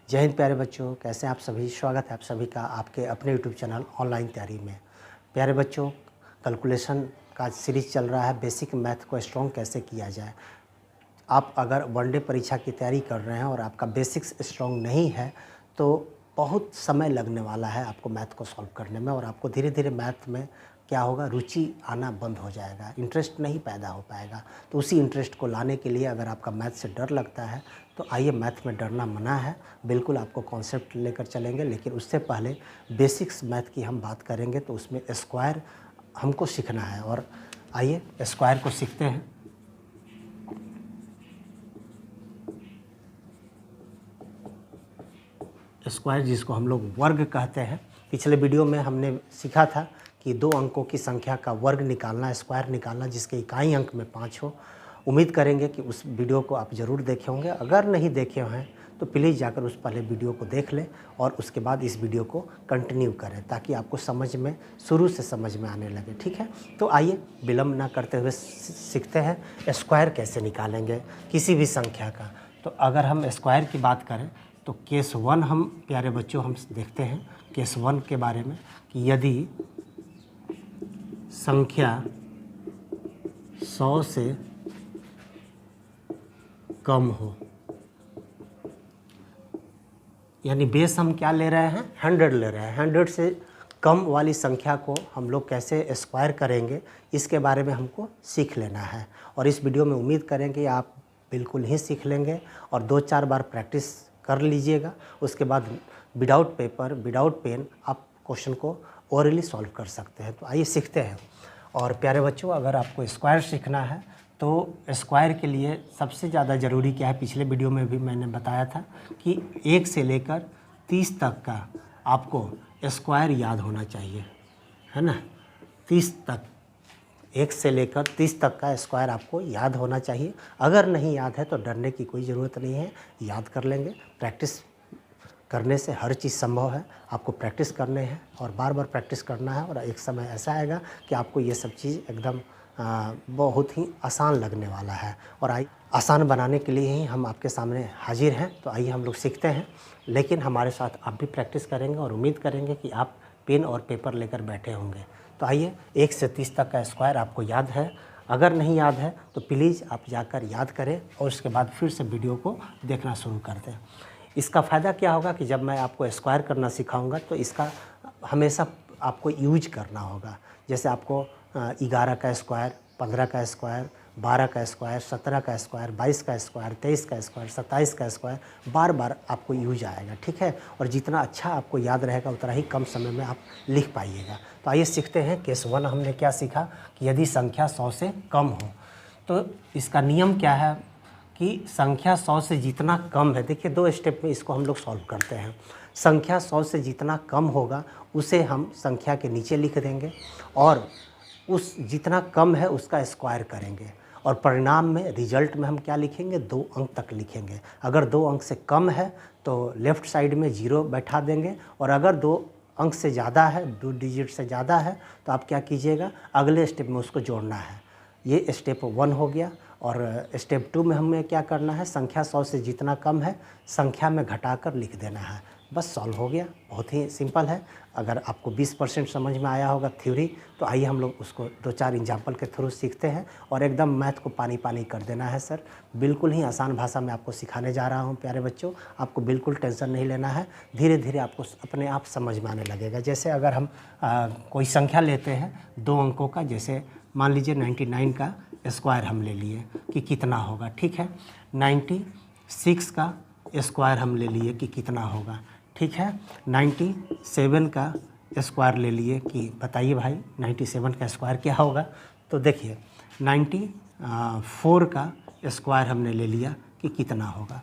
जय हिंद प्यारे बच्चों, कैसे हैं आप सभी। स्वागत है आप सभी का आपके अपने यूट्यूब चैनल ऑनलाइन तैयारी में। प्यारे बच्चों, कैलकुलेशन का सीरीज़ चल रहा है, बेसिक मैथ को स्ट्रॉन्ग कैसे किया जाए। आप अगर वनडे परीक्षा की तैयारी कर रहे हैं और आपका बेसिक्स स्ट्रॉन्ग नहीं है तो बहुत समय लगने वाला है आपको मैथ को सॉल्व करने में, और आपको धीरे धीरे मैथ में क्या होगा, रुचि आना बंद हो जाएगा, इंटरेस्ट नहीं पैदा हो पाएगा। तो उसी इंटरेस्ट को लाने के लिए अगर आपका मैथ से डर लगता है तो आइए, मैथ में डरना मना है। बिल्कुल आपको कॉन्सेप्ट लेकर चलेंगे, लेकिन उससे पहले बेसिक्स मैथ की हम बात करेंगे तो उसमें स्क्वायर हमको सीखना है। और आइए स्क्वायर को सीखते हैं। स्क्वायर जिसको हम लोग वर्ग कहते हैं, पिछले वीडियो में हमने सीखा था कि 2 अंकों की संख्या का वर्ग निकालना, स्क्वायर निकालना, जिसके इकाई अंक में 5 हो। उम्मीद करेंगे कि उस वीडियो को आप ज़रूर देखे होंगे। अगर नहीं देखे हैं तो प्लीज़ जाकर उस पहले वीडियो को देख लें और उसके बाद इस वीडियो को कंटिन्यू करें, ताकि आपको समझ में शुरू से समझ में आने लगे। ठीक है, तो आइए विलम्ब ना करते हुए सीखते हैं स्क्वायर कैसे निकालेंगे किसी भी संख्या का। तो अगर हम स्क्वायर की बात करें तो केस 1 हम प्यारे बच्चों हम देखते हैं केस 1 के बारे में कि यदि संख्या 100 से कम हो, यानी बेस हम क्या ले रहे हैं, 100 ले रहे हैं। 100 से कम वाली संख्या को हम लोग कैसे स्क्वायर करेंगे, इसके बारे में हमको सीख लेना है। और इस वीडियो में उम्मीद करेंगे आप बिल्कुल ही सीख लेंगे और 2-4 बार प्रैक्टिस कर लीजिएगा। उसके बाद विदाउट पेपर विदाउट पेन आप क्वेश्चन को ओरली सॉल्व कर सकते हैं। तो आइए सीखते हैं। और प्यारे बच्चों, अगर आपको स्क्वायर सीखना है तो स्क्वायर के लिए सबसे ज़्यादा ज़रूरी क्या है, पिछले वीडियो में भी मैंने बताया था कि 1 से लेकर 30 तक का आपको स्क्वायर याद होना चाहिए, है ना। 30 तक, 1 से लेकर 30 तक का स्क्वायर आपको याद होना चाहिए। अगर नहीं याद है तो डरने की कोई ज़रूरत नहीं है, याद कर लेंगे। प्रैक्टिस करने से हर चीज़ संभव है। आपको प्रैक्टिस करने हैं और बार बार प्रैक्टिस करना है, और एक समय ऐसा आएगा कि आपको ये सब चीज़ एकदम बहुत ही आसान लगने वाला है। और आसान बनाने के लिए ही हम आपके सामने हाजिर हैं। तो आइए हम लोग सीखते हैं, लेकिन हमारे साथ आप भी प्रैक्टिस करेंगे और उम्मीद करेंगे कि आप पेन और पेपर लेकर बैठे होंगे। तो आइए, 1 से 30 तक का स्क्वायर आपको याद है। अगर नहीं याद है तो प्लीज़ आप जाकर याद करें और उसके बाद फिर से वीडियो को देखना शुरू कर दें। इसका फ़ायदा क्या होगा कि जब मैं आपको स्क्वायर करना सिखाऊंगा तो इसका हमेशा आपको यूज करना होगा। जैसे आपको 11 का स्क्वायर, 15 का स्क्वायर, 12 का स्क्वायर, 17 का स्क्वायर, 22 का स्क्वायर, 23 का स्क्वायर, 27 का स्क्वायर बार बार आपको यूज आएगा। ठीक है, और जितना अच्छा आपको याद रहेगा उतना ही कम समय में आप लिख पाइएगा। तो आइए सीखते हैं। केस 1 हमने क्या सीखा कि यदि संख्या 100 से कम हो तो इसका नियम क्या है कि संख्या 100 से जितना कम है, देखिए 2 स्टेप में इसको हम लोग सॉल्व करते हैं। संख्या 100 से जितना कम होगा उसे हम संख्या के नीचे लिख देंगे और उस जितना कम है उसका स्क्वायर करेंगे, और परिणाम में रिजल्ट में हम क्या लिखेंगे, 2 अंक तक लिखेंगे। अगर 2 अंक से कम है तो लेफ़्ट साइड में 0 बैठा देंगे, और अगर 2 अंक से ज़्यादा है, 2 डिजिट से ज़्यादा है, तो आप क्या कीजिएगा, अगले स्टेप में उसको जोड़ना है। ये स्टेप 1 हो गया। और स्टेप 2 में हमें क्या करना है, संख्या 100 से जितना कम है संख्या में घटाकर लिख देना है। बस सॉल्व हो गया, बहुत ही सिंपल है। अगर आपको 20% समझ में आया होगा थ्योरी, तो आइए हम लोग उसको 2-4 एग्जाम्पल के थ्रू सीखते हैं और एकदम मैथ को पानी पानी कर देना है। सर बिल्कुल ही आसान भाषा में आपको सिखाने जा रहा हूँ प्यारे बच्चों, आपको बिल्कुल टेंशन नहीं लेना है। धीरे धीरे आपको अपने आप समझ में आने लगेगा। जैसे अगर हम कोई संख्या लेते हैं 2 अंकों का, जैसे मान लीजिए 99 का स्क्वायर हम ले लिए कि कितना होगा। ठीक है, 96 का स्क्वायर हम ले लिए कि कितना होगा। ठीक है, 97 का स्क्वायर ले लिए कि बताइए भाई 97 का स्क्वायर क्या होगा। तो देखिए 94 का स्क्वायर हमने ले लिया कि कितना होगा।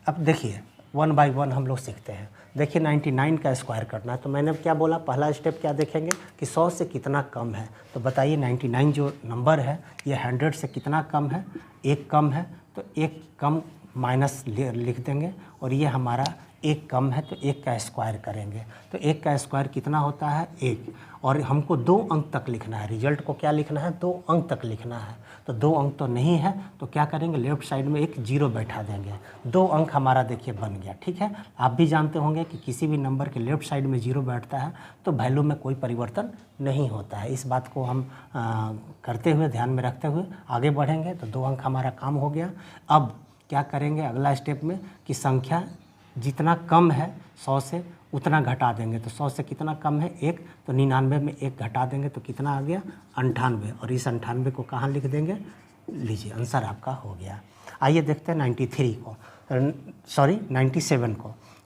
अब देखिए 1 बाय 1 हम लोग सीखते हैं। देखिए 99 का स्क्वायर करना है, तो मैंने क्या बोला, पहला स्टेप क्या देखेंगे कि 100 से कितना कम है। तो बताइए 99 जो नंबर है ये 100 से कितना कम है, 1 कम है, तो 1 कम माइनस लिख देंगे और ये हमारा एक कम है तो एक का स्क्वायर करेंगे, तो एक का स्क्वायर कितना होता है 1, और हमको 2 अंक तक लिखना है, रिजल्ट को क्या लिखना है 2 अंक तक लिखना है। तो 2 अंक तो नहीं है, तो क्या करेंगे लेफ्ट साइड में एक 0 बैठा देंगे, 2 अंक हमारा देखिए बन गया। ठीक है, आप भी जानते होंगे कि किसी भी नंबर के लेफ्ट साइड में 0 बैठता है तो वैल्यू में कोई परिवर्तन नहीं होता है। इस बात को हम करते हुए, ध्यान में रखते हुए आगे बढ़ेंगे। तो 2 अंक हमारा काम हो गया। अब क्या करेंगे अगला स्टेप में कि संख्या जितना कम है 100 से उतना घटा देंगे। तो 100 से कितना कम है 1, तो 99 में 1 घटा देंगे तो कितना आ गया 98, और इस 98 को कहाँ लिख देंगे, लीजिए आंसर आपका हो गया। आइए देखते हैं 97 को।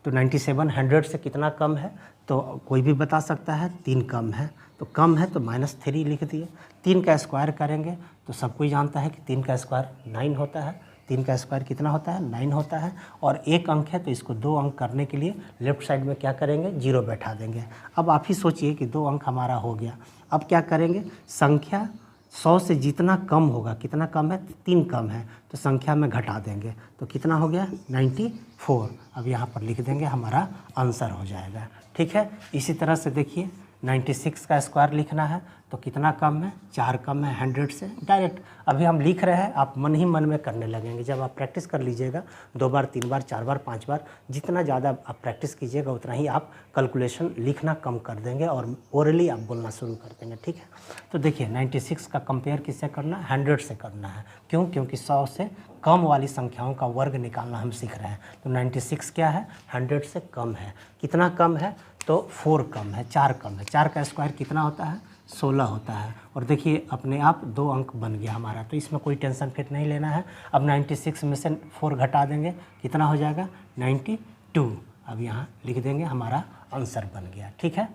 तो 97 100 से कितना कम है, तो कोई भी बता सकता है 3 कम है, तो कम है तो -3 लिख दिए। 3 का स्क्वायर करेंगे तो सब कोई जानता है कि 3 का स्क्वायर 9 होता है। 3 का स्क्वायर कितना होता है 9 होता है, और 1 अंक है तो इसको 2 अंक करने के लिए लेफ्ट साइड में क्या करेंगे 0 बैठा देंगे। अब आप ही सोचिए कि 2 अंक हमारा हो गया। अब क्या करेंगे, संख्या 100 से जितना कम होगा, कितना कम है 3 कम है, तो संख्या में घटा देंगे तो कितना हो गया 94। अब यहाँ पर लिख देंगे, हमारा आंसर हो जाएगा। ठीक है, इसी तरह से देखिए 96 का स्क्वायर लिखना है तो कितना कम है 4 कम है 100 से। डायरेक्ट अभी हम लिख रहे हैं, आप मन ही मन में करने लगेंगे। जब आप प्रैक्टिस कर लीजिएगा 2 बार 3 बार 4 बार 5 बार, जितना ज़्यादा आप प्रैक्टिस कीजिएगा उतना ही आप कैलकुलेशन लिखना कम कर देंगे और ओरली आप बोलना शुरू कर देंगे। ठीक है, तो देखिए 96 का कंपेयर किससे करना है 100 से करना है। क्यों, क्योंकि 100 से कम वाली संख्याओं का वर्ग निकालना हम सीख रहे हैं। तो 96 क्या है 100 से कम है। कितना कम है, तो 4 कम है, 4 कम है। 4 का स्क्वायर कितना होता है 16 होता है। और देखिए अपने आप 2 अंक बन गया हमारा, तो इसमें कोई टेंशन फिर नहीं लेना है। अब 96 में से 4 घटा देंगे, कितना हो जाएगा 92। अब यहाँ लिख देंगे, हमारा आंसर बन गया। ठीक है,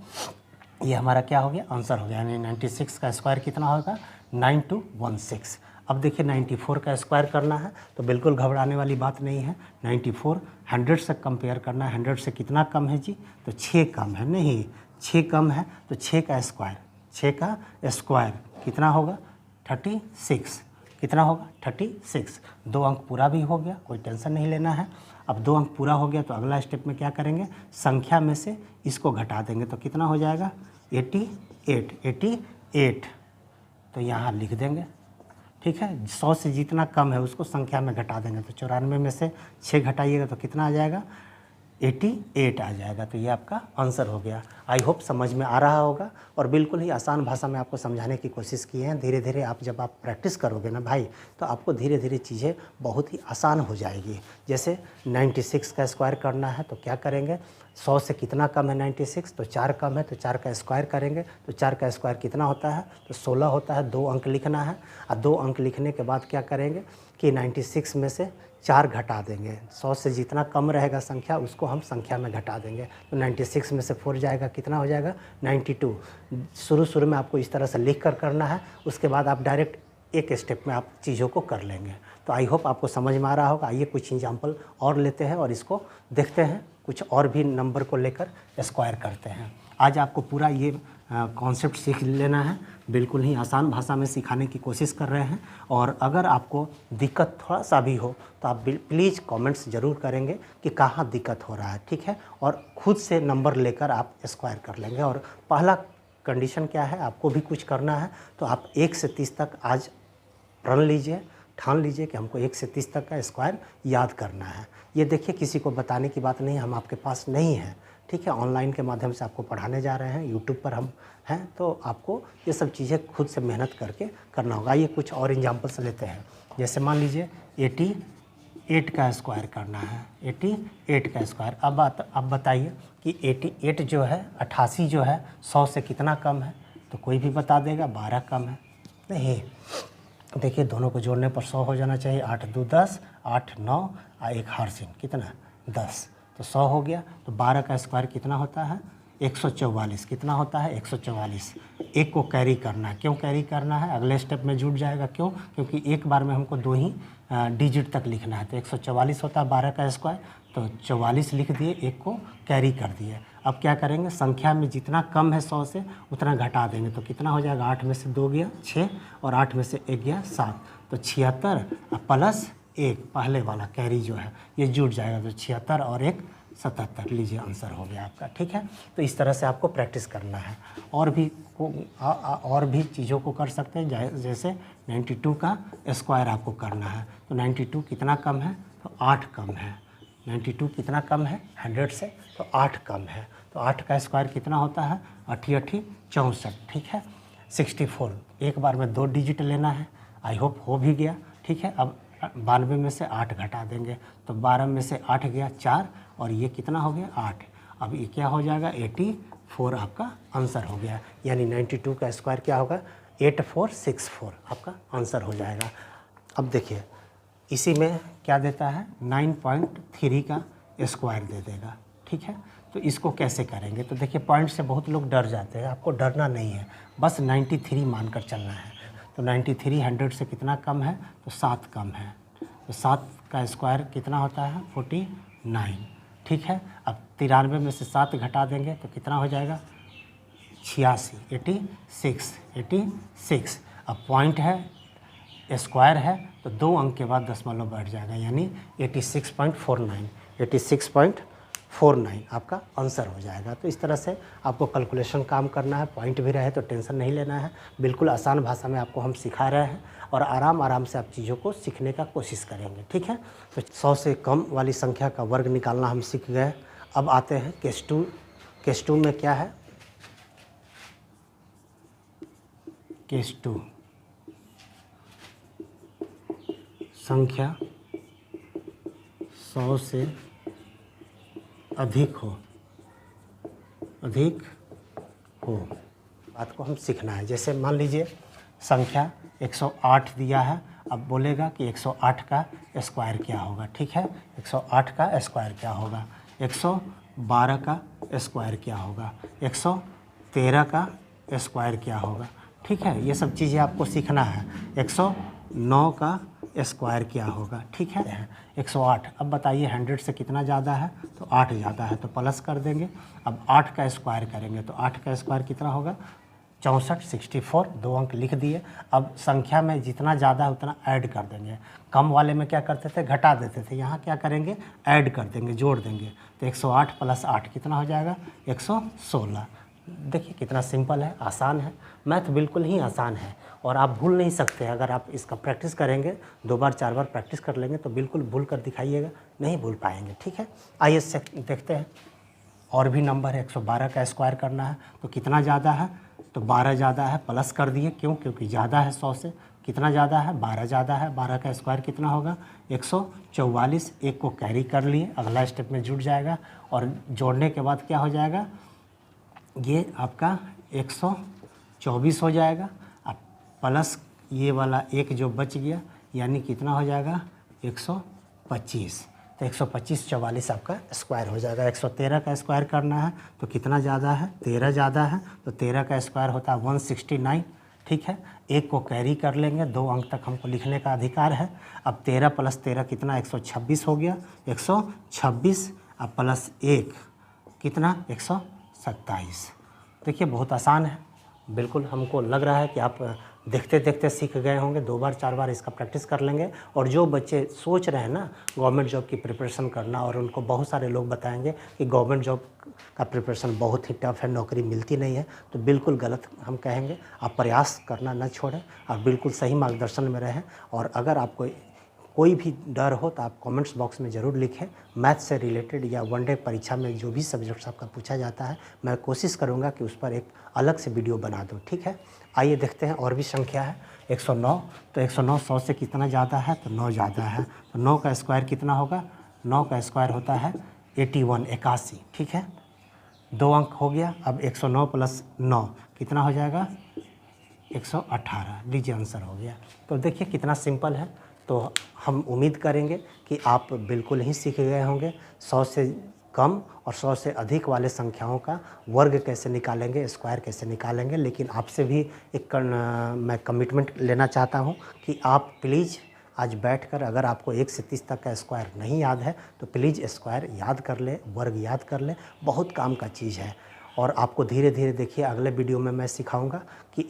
ये हमारा क्या हो गया आंसर हो गया। यानी 96 का स्क्वायर कितना होगा 9216। अब देखिए 94 का स्क्वायर करना है, तो बिल्कुल घबराने वाली बात नहीं है। 94 100 से कंपेयर करना है। 100 से कितना कम है जी, तो 6 कम है, नहीं 6 कम है, तो 6 का स्क्वायर, 6 का स्क्वायर कितना होगा 36। कितना होगा 36। 2 अंक पूरा भी हो गया, कोई टेंशन नहीं लेना है। अब 2 अंक पूरा हो गया तो अगला स्टेप में क्या करेंगे, संख्या में से इसको घटा देंगे तो कितना हो जाएगा 88। तो यहाँ लिख देंगे। ठीक है, 100 से जितना कम है उसको संख्या में घटा देंगे, तो 94 में से 6 घटाइएगा तो कितना आ जाएगा 88 आ जाएगा। तो ये आपका आंसर हो गया। आई होप समझ में आ रहा होगा, और बिल्कुल ही आसान भाषा में आपको समझाने की कोशिश की है। धीरे धीरे आप जब आप प्रैक्टिस करोगे ना भाई, तो आपको धीरे धीरे चीज़ें बहुत ही आसान हो जाएगी। जैसे 96 का स्क्वायर करना है तो क्या करेंगे, 100 से कितना कम है 96, तो 4 कम है, तो 4 का स्क्वायर करेंगे तो 4 का स्क्वायर कितना होता है, तो 16 होता है। 2 अंक लिखना है, और 2 अंक लिखने के बाद क्या करेंगे कि 96 में से 4 घटा देंगे। 100 से जितना कम रहेगा संख्या उसको हम संख्या में घटा देंगे, तो 96 में से 4 जाएगा, कितना हो जाएगा 92। शुरू में आपको इस तरह से लिख कर करना है, उसके बाद आप डायरेक्ट एक स्टेप में आप चीज़ों को कर लेंगे। तो आई होप आपको समझ में आ रहा होगा। आइए कुछ एग्जाम्पल और लेते हैं और इसको देखते हैं, कुछ और भी नंबर को लेकर स्क्वायर करते हैं। आज आपको पूरा ये कॉन्सेप्ट सीख लेना है, बिल्कुल ही आसान भाषा में सिखाने की कोशिश कर रहे हैं। और अगर आपको दिक्कत थोड़ा सा भी हो तो आप प्लीज़ कमेंट्स ज़रूर करेंगे कि कहाँ दिक्कत हो रहा है। ठीक है, और खुद से नंबर लेकर आप स्क्वायर कर लेंगे। और पहला कंडीशन क्या है, आपको भी कुछ करना है तो आप 1 से 30 तक आज प्रण लीजिए, ठान लीजिए कि हमको 1 से 30 तक का स्क्वायर याद करना है। ये देखिए किसी को बताने की बात नहीं, हम आपके पास नहीं है। ठीक है, ऑनलाइन के माध्यम से आपको पढ़ाने जा रहे हैं, यूट्यूब पर हम हैं, तो आपको ये सब चीज़ें खुद से मेहनत करके करना होगा। ये कुछ और एग्जांपल्स लेते हैं। जैसे मान लीजिए 88 का स्क्वायर करना है, 88 का स्क्वायर। अब बताइए कि 88 जो है 88 जो है 100 से कितना कम है, तो कोई भी बता देगा 12 कम है। नहीं, देखिए दोनों को जोड़ने पर 100 हो जाना चाहिए। 8 2 10, 8 9 और 1 हार्सिन कितना 10, तो 100 हो गया। तो 12 का स्क्वायर कितना होता है 144। कितना होता है 144। एक को कैरी करना है। क्यों कैरी करना है, अगले स्टेप में जुड़ जाएगा। क्यों, क्योंकि एक बार में हमको 2 ही डिजिट तक लिखना है। तो 144 होता है 12 का स्क्वायर, तो 44 लिख दिए, एक को कैरी कर दिए। अब क्या करेंगे, संख्या में जितना कम है 100 से उतना घटा देंगे, तो कितना हो जाएगा 8 में से 2 गया 6 और 8 में से 1 गया 7, तो 76 प्लस 1 पहले वाला कैरी जो है ये जुड़ जाएगा। तो 76 और 1 77। लीजिए आंसर हो गया आपका। ठीक है, तो इस तरह से आपको प्रैक्टिस करना है। और भी चीज़ों को कर सकते हैं, जैसे 92 का स्क्वायर आपको करना है। तो 92 कितना कम है, तो 8 कम है। 92 कितना कम है 100 से, तो 8 कम है। तो 8 का स्क्वायर कितना होता है, 8 8 64। ठीक है, 64 एक बार में 2 डिजिट लेना है। आई होप हो भी गया। ठीक है, अब 92 में से 8 घटा देंगे, तो 12 में से 8 गया 4, और ये कितना हो गया 8। अब ये क्या हो जाएगा 84 आपका आंसर हो गया। यानी 92 का स्क्वायर क्या होगा 8464 आपका आंसर हो जाएगा। अब देखिए इसी में क्या देता है 9.3 का स्क्वायर दे देगा। ठीक है, तो इसको कैसे करेंगे, तो देखिए पॉइंट से बहुत लोग डर जाते हैं, आपको डरना नहीं है, बस 93 मानकर चलना है। तो 93 100 से कितना कम है, तो 7 कम है। तो 7 का स्क्वायर कितना होता है 49। ठीक है, अब 93 में से 7 घटा देंगे तो कितना हो जाएगा 86 86। अब पॉइंट है स्क्वायर है तो 2 अंक के बाद दशमलव बैठ जाएगा, यानी 86.49 आपका आंसर हो जाएगा। तो इस तरह से आपको कैलकुलेशन काम करना है, पॉइंट भी रहे तो टेंशन नहीं लेना है। बिल्कुल आसान भाषा में आपको हम सिखा रहे हैं और आराम से आप चीज़ों को सीखने का कोशिश करेंगे। ठीक है, तो 100 से कम वाली संख्या का वर्ग निकालना हम सीख गए। अब आते हैं केस 2। केस 2 में क्या है, केस 2 संख्या 100 से अधिक हो बात को हम सीखना है। जैसे मान लीजिए संख्या 108 दिया है, अब बोलेगा कि 108 का स्क्वायर क्या होगा। ठीक है, 108 का स्क्वायर क्या होगा, 112 का स्क्वायर क्या होगा, 113 का स्क्वायर क्या होगा। ठीक है, ये सब चीज़ें आपको सीखना है। 109 का स्क्वायर क्या होगा। ठीक है, 108। अब बताइए 100 से कितना ज़्यादा है, तो 8 ज़्यादा है, तो प्लस कर देंगे। अब 8 का स्क्वायर करेंगे तो 8 का स्क्वायर कितना होगा 64 64, 2 अंक लिख दिए। अब संख्या में जितना ज़्यादा है उतना ऐड कर देंगे। कम वाले में क्या करते थे घटा देते थे, यहाँ क्या करेंगे ऐड कर देंगे, जोड़ देंगे। तो 108 + 8 कितना हो जाएगा 116। देखिए कितना सिंपल है, आसान है। मैथ बिल्कुल ही आसान है और आप भूल नहीं सकते। अगर आप इसका प्रैक्टिस करेंगे 2 बार 4 बार प्रैक्टिस कर लेंगे तो बिल्कुल भूल कर दिखाइएगा, नहीं भूल पाएंगे। ठीक है, आइए देखते हैं। और भी नंबर है, 112 का स्क्वायर करना है तो कितना ज़्यादा है, तो 12 ज़्यादा है, प्लस कर दिए। क्यों, क्योंकि ज़्यादा है 100 से। कितना ज़्यादा है 12 ज़्यादा है। 12 का स्क्वायर कितना होगा 144। एक को कैरी कर लिए, अगला स्टेप में जुड़ जाएगा और जोड़ने के बाद क्या हो जाएगा, ये आपका 124 हो जाएगा। अब प्लस ये वाला एक जो बच गया, यानी कितना हो जाएगा 125। तो 125 44 आपका स्क्वायर हो जाएगा। 113 का स्क्वायर करना है तो कितना ज़्यादा है 13 ज़्यादा है, तो 13 का स्क्वायर होता है 169। ठीक है, एक को कैरी कर लेंगे, 2 अंक तक हमको लिखने का अधिकार है। अब 13 + 13 कितना 126 हो गया, 126। अब प्लस 1 कितना 127। देखिए बहुत आसान है, बिल्कुल हमको लग रहा है कि आप देखते देखते सीख गए होंगे। 2 बार 4 बार इसका प्रैक्टिस कर लेंगे। और जो बच्चे सोच रहे हैं ना गवर्नमेंट जॉब की प्रिपरेशन करना, और उनको बहुत सारे लोग बताएंगे कि गवर्नमेंट जॉब का प्रिपरेशन बहुत ही टफ है, नौकरी मिलती नहीं है, तो बिल्कुल गलत हम कहेंगे। आप प्रयास करना न छोड़ें, आप बिल्कुल सही मार्गदर्शन में रहें। और अगर आपको कोई भी डर हो तो आप कमेंट्स बॉक्स में ज़रूर लिखें। मैथ से रिलेटेड या वनडे परीक्षा में जो भी सब्जेक्ट्स आपका पूछा जाता है, मैं कोशिश करूंगा कि उस पर एक अलग से वीडियो बना दूं। ठीक है, आइए देखते हैं। और भी संख्या है 109। तो 109 100 से कितना ज़्यादा है, तो 9 ज़्यादा है। तो 9 का स्क्वायर कितना होगा, 9 का स्क्वायर होता है 81 81। ठीक है, 2 अंक हो गया। अब 109 + 9 कितना हो जाएगा 118। लीजिए आंसर हो गया। तो देखिए कितना सिंपल है। तो हम उम्मीद करेंगे कि आप बिल्कुल ही सीख गए होंगे 100 से कम और 100 से अधिक वाले संख्याओं का वर्ग कैसे निकालेंगे, स्क्वायर कैसे निकालेंगे। लेकिन आपसे भी एक मैं कमिटमेंट लेना चाहता हूं कि आप प्लीज़ आज बैठकर, अगर आपको 1 से 30 तक का स्क्वायर नहीं याद है तो प्लीज़ स्क्वायर याद कर ले, वर्ग याद कर ले, बहुत काम का चीज़ है। और आपको धीरे धीरे देखिए अगले वीडियो में मैं सिखाऊंगा कि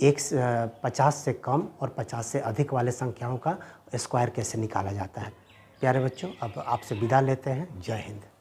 50 से कम और 50 से अधिक वाले संख्याओं का स्क्वायर कैसे निकाला जाता है। प्यारे बच्चों, अब आपसे विदा लेते हैं। जय हिंद।